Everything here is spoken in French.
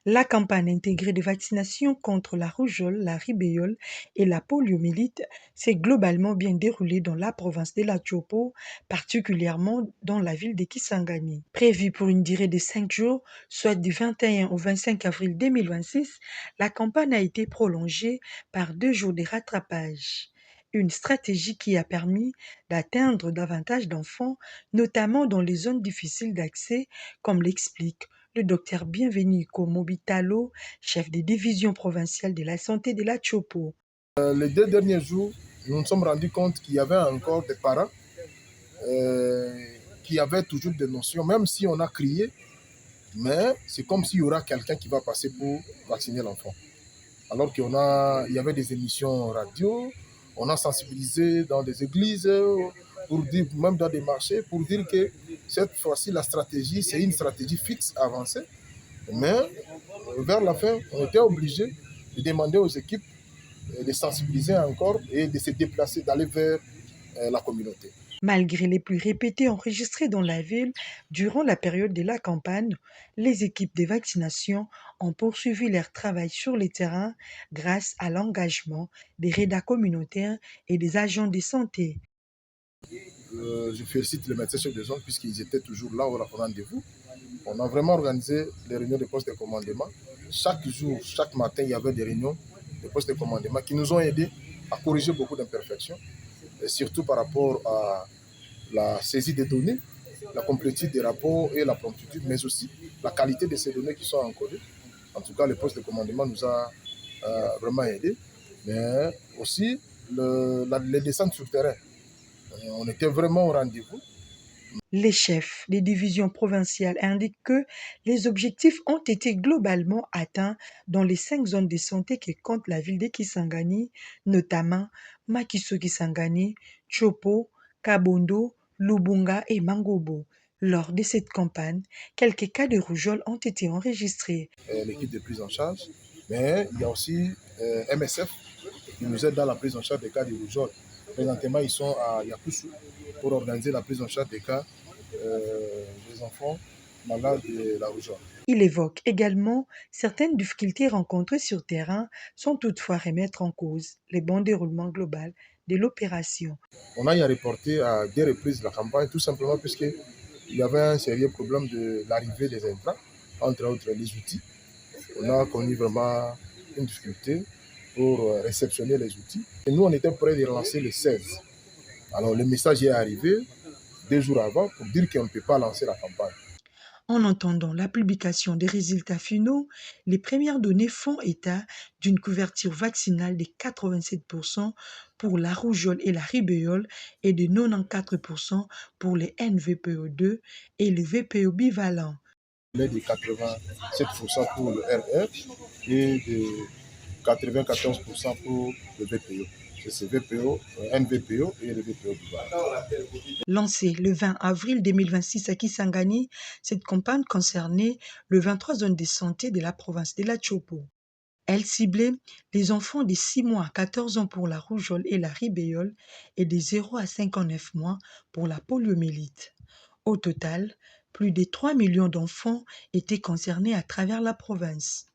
La campagne intégrée de vaccination contre la rougeole, la rubéole et la poliomyélite s'est globalement bien déroulée dans la province de la Tchopo, particulièrement dans la ville de Kisangani. Prévue pour une durée de 5 jours, soit du 21 au 25 avril 2026, la campagne a été prolongée par 2 jours de rattrapage. Une stratégie qui a permis d'atteindre davantage d'enfants, notamment dans les zones difficiles d'accès, comme l'explique le docteur Bienvenu Komobitalo, chef des divisions provinciales de la santé de la Tchopo. Les 2 derniers jours, nous nous sommes rendus compte qu'il y avait encore des parents euh, qui avaient toujours des notions, même si on a crié, mais c'est comme s'il y aura quelqu'un qui va passer pour vacciner l'enfant. Alors il y avait des émissions radio, on a sensibilisé dans des églises, pour dire, même dans des marchés, pour dire que cette fois-ci, la stratégie, c'est une stratégie fixe, avancée. Mais vers la fin, on était obligé de demander aux équipes de sensibiliser encore et de se déplacer, d'aller vers la communauté. Malgré les pluies répétées enregistrées dans la ville durant la période de la campagne, les équipes de vaccination ont poursuivi leur travail sur le terrain grâce à l'engagement des rédas communautaires et des agents de santé. Je félicite les médecins chefs de zone puisqu'ils étaient toujours là au rendez-vous. On a vraiment organisé les réunions de poste de commandement. Chaque jour, chaque matin, il y avait des réunions de poste de commandement qui nous ont aidés à corriger beaucoup d'imperfections, et surtout par rapport à la saisie des données, la complétude des rapports et la promptitude, mais aussi la qualité de ces données qui sont encodées. En tout cas, le poste de commandement nous a vraiment aidés, mais aussi les descentes sur terrain. On était vraiment au rendez-vous. Les chefs des divisions provinciales indiquent que les objectifs ont été globalement atteints dans les 5 zones de santé qui comptent la ville de Kisangani, notamment Makiso Kisangani, Chopo, Kabondo, Lubunga et Mangobo. Lors de cette campagne, quelques cas de rougeole ont été enregistrés. L'équipe de prise en charge, mais il y a aussi MSF qui nous aide dans la prise en charge des cas de rougeole. Présentement, ils sont à Yakusu pour organiser la prise en charge des cas des enfants malades de la rougeole. Il évoque également certaines difficultés rencontrées sur terrain sans toutefois remettre en cause le bon déroulement global de l'opération. On a y reporté à 2 reprises la campagne, tout simplement puisqu'il y avait un sérieux problème de l'arrivée des intrants, entre autres les outils. On a connu vraiment une difficulté pour réceptionner les outils. Et nous, on était prêts de relancer le 16. Alors, le message est arrivé 2 jours avant pour dire qu'on ne peut pas lancer la campagne. En entendant la publication des résultats finaux, les premières données font état d'une couverture vaccinale de 87% pour la rougeole et la rubéole et de 94% pour les NVPO2 et le VPO bivalent. Il est de 87% pour le RR et de 94% pour le VPO. C'est VPO, NVPO et le VPO bivalent. Lancée le 20 avril 2026 à Kisangani, cette campagne concernait le 23 zones de santé de la province de la Tchopo. Elle ciblait les enfants de 6 mois à 14 ans pour la rougeole et la rubéole et de 0 à 59 mois pour la poliomyélite. Au total, plus de 3 millions d'enfants étaient concernés à travers la province.